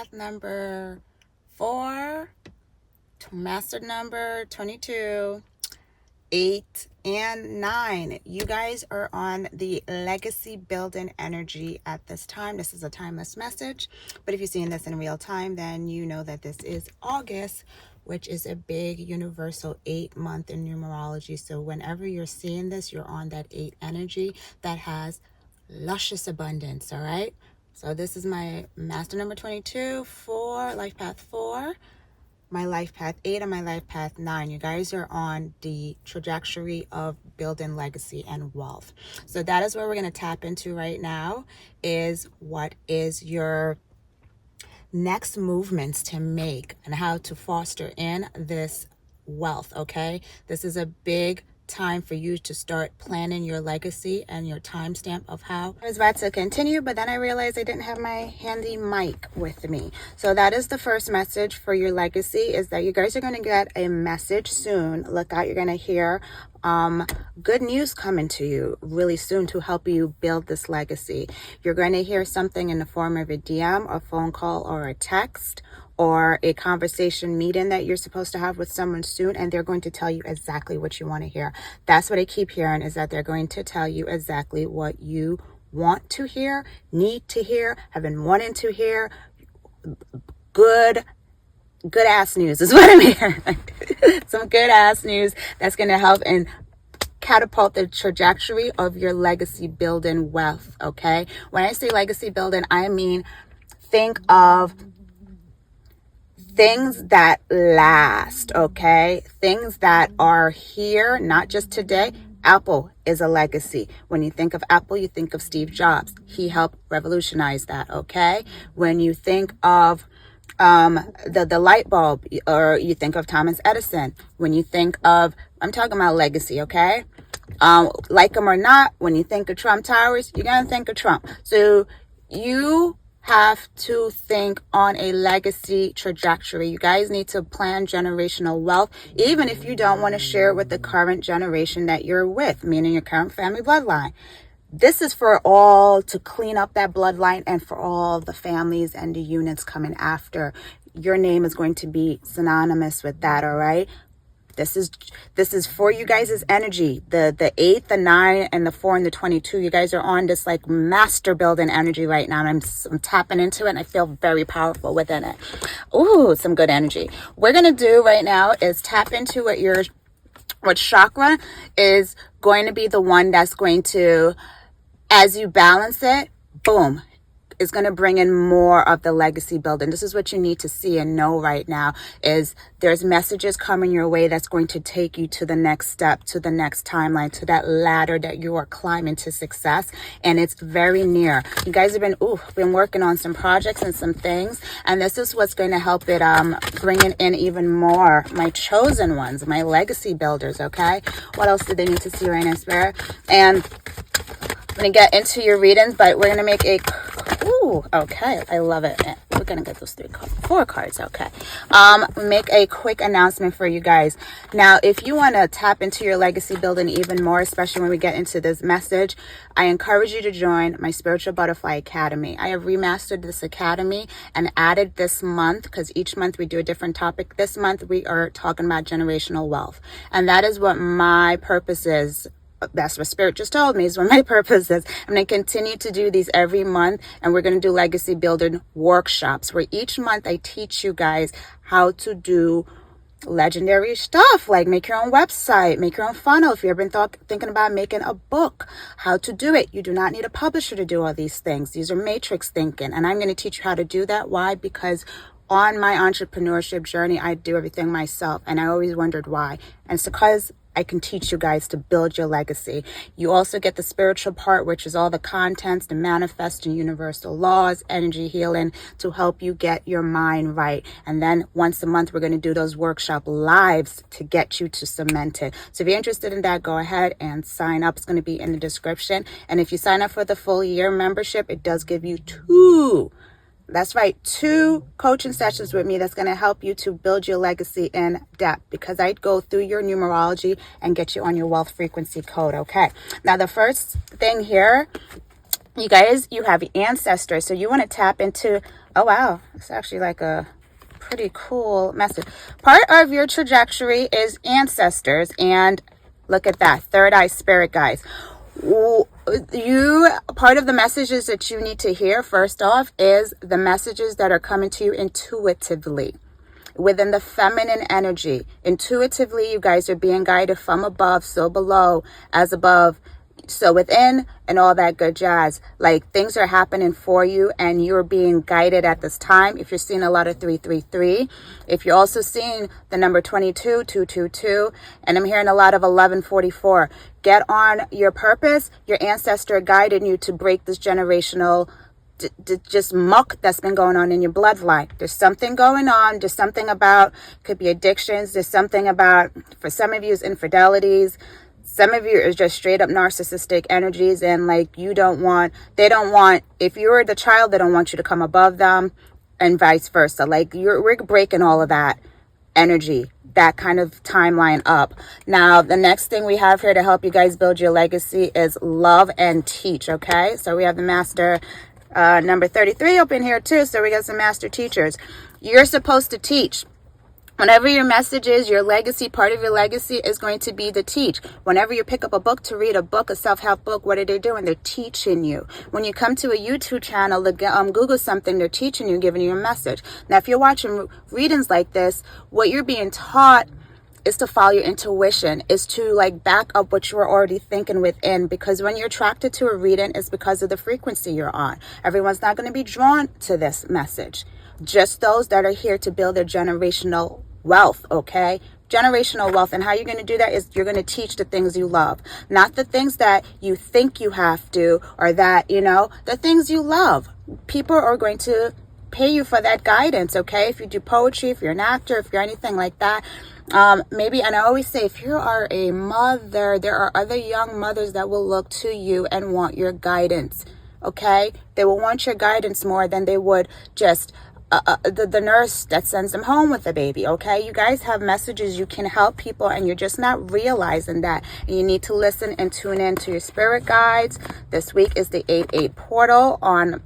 path number 4, master number 22, 8, and 9. You guys are on the legacy building energy at this time. This is a timeless message, but if you're seeing this in real time, then you know that this is August, which is a big universal 8-month in numerology. So whenever you're seeing this, you're on that 8 energy that has luscious abundance. All right, so this is my master number 22 for life path 4, my life path 8, and my life path 9. You guys are on the trajectory of building legacy and wealth. So that is where we're going to tap into right now, is what is your next movements to make and how to foster in this wealth. Okay, this is a big time for you to start planning your legacy and your timestamp of how. I was about to continue, but then I realized I didn't have my handy mic with me. So that is the first message for your legacy, is that you guys are going to get a message soon. Look out, you're going to hear good news coming to you really soon to help you build this legacy. You're going to hear something in the form of a DM, a phone call, or a text, or a conversation meeting that you're supposed to have with someone soon, and they're going to tell you exactly what you want to hear. That's what I keep hearing, is that they're going to tell you exactly what you want to hear, need to hear, have been wanting to hear. Good ass news is what I'm hearing. Some good ass news that's going to help and catapult the trajectory of your legacy building wealth. Okay, when I say legacy building, I mean think of things that last. Okay, things that are here, not just today. Apple is a legacy. When you think of Apple, you think of Steve Jobs. He helped revolutionize that. Okay, when you think of the light bulb, or you think of Thomas Edison. When you think of, I'm talking about legacy. Okay, like them or not, when you think of Trump Towers, you're gonna think of Trump. So you have to think on a legacy trajectory. You guys need to plan generational wealth, even if you don't want to share it with the current generation that you're with, meaning your current family bloodline. This is for all, to clean up that bloodline, and for all the families and the units coming after. Your name is going to be synonymous with that. All right, this is for you guys' energy. The 8, the 9, and the 4, and the 22. You guys are on this like master building energy right now. And I'm tapping into it, and I feel very powerful within it. Ooh, some good energy. We're gonna do right now is tap into what chakra is going to be the one that's going to, as you balance it, boom, is going to bring in more of the legacy building. This is what you need to see and know right now, is there's messages coming your way that's going to take you to the next step, to the next timeline, to that ladder that you are climbing to success. And it's very near. You guys have been working on some projects and some things, and this is what's going to help it bring it in even more. My chosen ones, my legacy builders. Okay, what else do they need to see right now, Spirit? And I'm going to get into your readings, but we're going to make okay, I love it. We're going to get those 4 cards, okay. Make a quick announcement for you guys. Now, if you want to tap into your legacy building even more, especially when we get into this message, I encourage you to join my Spiritual Butterfly Academy. I have remastered this academy and added this month, because each month we do a different topic. This month we are talking about generational wealth, and that is what my purpose is. That's what Spirit just told me is what my purpose is. I'm going to continue to do these every month, and we're going to do legacy building workshops, where each month I teach you guys how to do legendary stuff, like make your own website, make your own funnel. If you've been thinking about making a book, how to do it. You do not need a publisher to do all these things. These are matrix thinking, and I'm going to teach you how to do that. Why? Because on my entrepreneurship journey, I do everything myself, and I always wondered why. And it's because I can teach you guys to build your legacy. You also get the spiritual part, which is all the contents, the manifest and universal laws, energy healing, to help you get your mind right. And then once a month, we're going to do those workshop lives to get you to cement it. So if you're interested in that, go ahead and sign up. It's going to be in the description. And if you sign up for the full year membership, it does give you 2 That's right. 2 coaching sessions with me that's going to help you to build your legacy in depth, because I go through your numerology and get you on your wealth frequency code. Okay. Now, the first thing here, you guys, you have ancestors. So you want to tap into Oh, wow. It's actually like a pretty cool message. Part of your trajectory is ancestors. And look at that. Third eye spirit guides. You part of the messages that you need to hear first off is the messages that are coming to you intuitively within the feminine energy. Intuitively, you guys are being guided from above, so below, as above, so within, and all that good jazz. Like things are happening for you and you're being guided at this time. If you're seeing a lot of 333, if you're also seeing the number 22, 222, and I'm hearing a lot of 1144, get on your purpose. Your ancestor guided you to break this generational just muck that's been going on in your bloodline. There's something going on. There's something about, could be addictions. There's something about, for some of you, is infidelities. Some of you is just straight up narcissistic energies, and like they don't want, if you're the child, they don't want you to come above them, and vice versa. Like we're breaking all of that energy, that kind of timeline up. Now, the next thing we have here to help you guys build your legacy is love and teach. Okay, so we have the master number 33 up in here too. So we got some master teachers. You're supposed to teach. Whenever your message is, your legacy, part of your legacy is going to be to teach. Whenever you pick up a book to read, a book, a self-help book, what are they doing? They're teaching you. When you come to a YouTube channel, Google something, they're teaching you, giving you a message. Now, if you're watching readings like this, what you're being taught is to follow your intuition, is to like back up what you were already thinking within, because when you're attracted to a reading, it's because of the frequency you're on. Everyone's not going to be drawn to this message. Just those that are here to build their generational wealth, okay? Generational wealth. And how you're going to do that is you're going to teach the things you love, not the things that you think you have to, or that, the things you love. People are going to pay you for that guidance, okay? If you do poetry, if you're an actor, if you're anything like that, maybe, and I always say, if you are a mother, there are other young mothers that will look to you and want your guidance, okay? They will want your guidance more than they would just the nurse that sends them home with the baby, okay? You guys have messages, you can help people, and you're just not realizing that. And you need to listen and tune in to your spirit guides. This week is the 8-8 portal on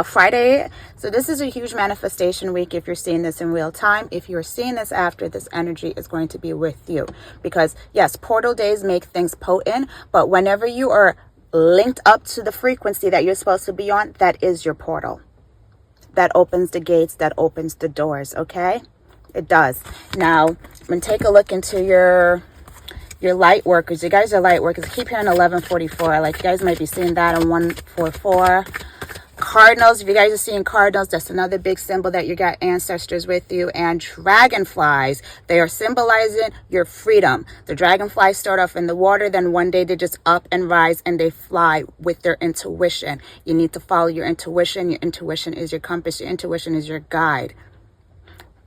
Friday. So this is a huge manifestation week if you're seeing this in real time. If you're seeing this after, this energy is going to be with you. Because yes, portal days make things potent, but whenever you are linked up to the frequency that you're supposed to be on, that is your portal. That opens the gates, that opens the doors, okay? It does. Now, I'm going to take a look into your light workers. You guys are light workers. I keep hearing 1144. Like, you guys might be seeing that on 144. Cardinals, if you guys are seeing cardinals, that's another big symbol that you got ancestors with you. And dragonflies, they are symbolizing your freedom. The dragonflies start off in the water, then one day they just up and rise and they fly with their intuition. You need to follow your intuition. Your intuition is your compass. Your intuition is your guide.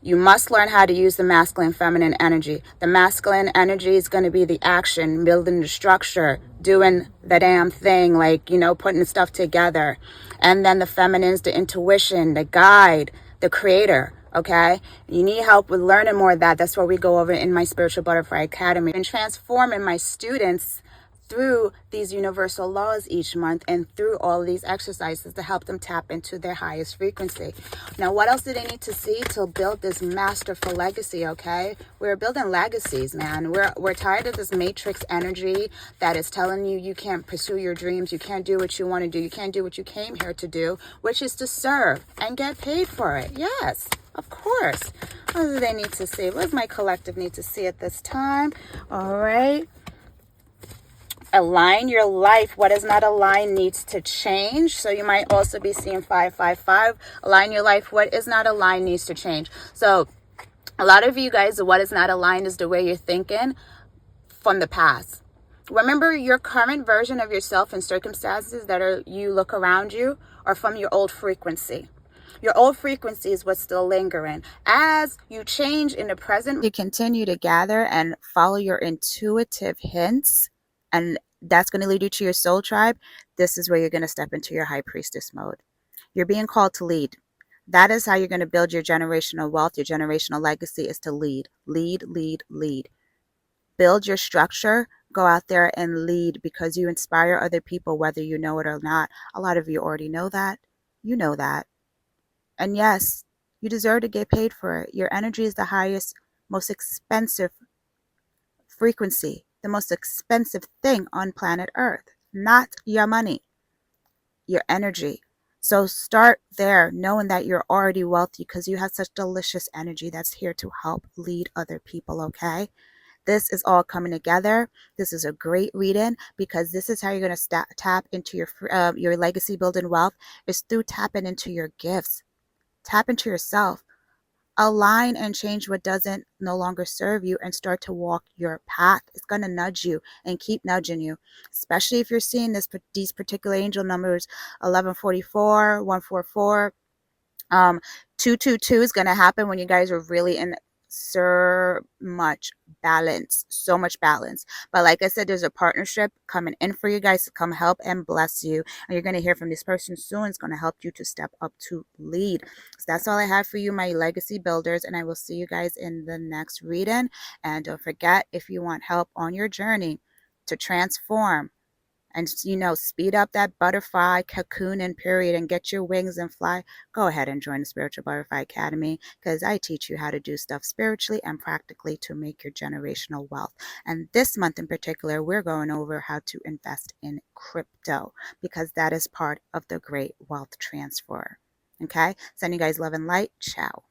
You must learn how to use the masculine and feminine energy. The masculine energy is going to be the action, building the structure, doing the damn thing, like, putting the stuff together. And then the feminine is the intuition, the guide, the creator, okay? You need help with learning more of that. That's what we go over in my Spiritual Butterfly Academy. And transforming my students through these universal laws each month and through all of these exercises to help them tap into their highest frequency. Now, what else do they need to see to build this masterful legacy, okay? We're building legacies, man. We're tired of this matrix energy that is telling you you can't pursue your dreams, you can't do what you want to do, you can't do what you came here to do, which is to serve and get paid for it. Yes, of course. What do they need to see? What does my collective need to see at this time? All right. Align your life. What is not aligned needs to change. So you might also be seeing 555. Align your life. What is not aligned needs to change. So a lot of you guys, what is not aligned is the way you're thinking from the past. Remember, your current version of yourself and circumstances that you look around you are from your old frequency. Your old frequency is what's still lingering. As you change in the present, you continue to gather and follow your intuitive hints, and that's going to lead you to your soul tribe. This is where you're going to step into your high priestess mode. You're being called to lead. That is how you're going to build your generational wealth. Your generational legacy is to lead, lead, lead, lead. Build your structure. Go out there and lead, because you inspire other people, whether you know it or not. A lot of you already know that. You know that. And yes, you deserve to get paid for it. Your energy is the highest, most expensive frequency, the most expensive thing on planet Earth. Not your money, your energy. So start there knowing that you're already wealthy because you have such delicious energy that's here to help lead other people, okay? This is all coming together. This is a great reading because this is how you're going to tap into your legacy building wealth is through tapping into your gifts. Tap into yourself. Align and change what doesn't no longer serve you and start to walk your path. It's going to nudge you and keep nudging you, especially if you're seeing these particular angel numbers 1144, 144, 222 is going to happen when you guys are really in so much balance. But like I said, there's a partnership coming in for you guys to come help and bless you, and you're going to hear from this person soon. It's going to help you to step up to lead. So that's all I have for you, my legacy builders, and I will see you guys in the next reading. And don't forget, if you want help on your journey to transform and speed up that butterfly cocoon and period and get your wings and fly, go ahead and join the Spiritual Butterfly Academy because I teach you how to do stuff spiritually and practically to make your generational wealth. And this month in particular, we're going over how to invest in crypto because that is part of the great wealth transfer. Okay, sending you guys love and light. Ciao.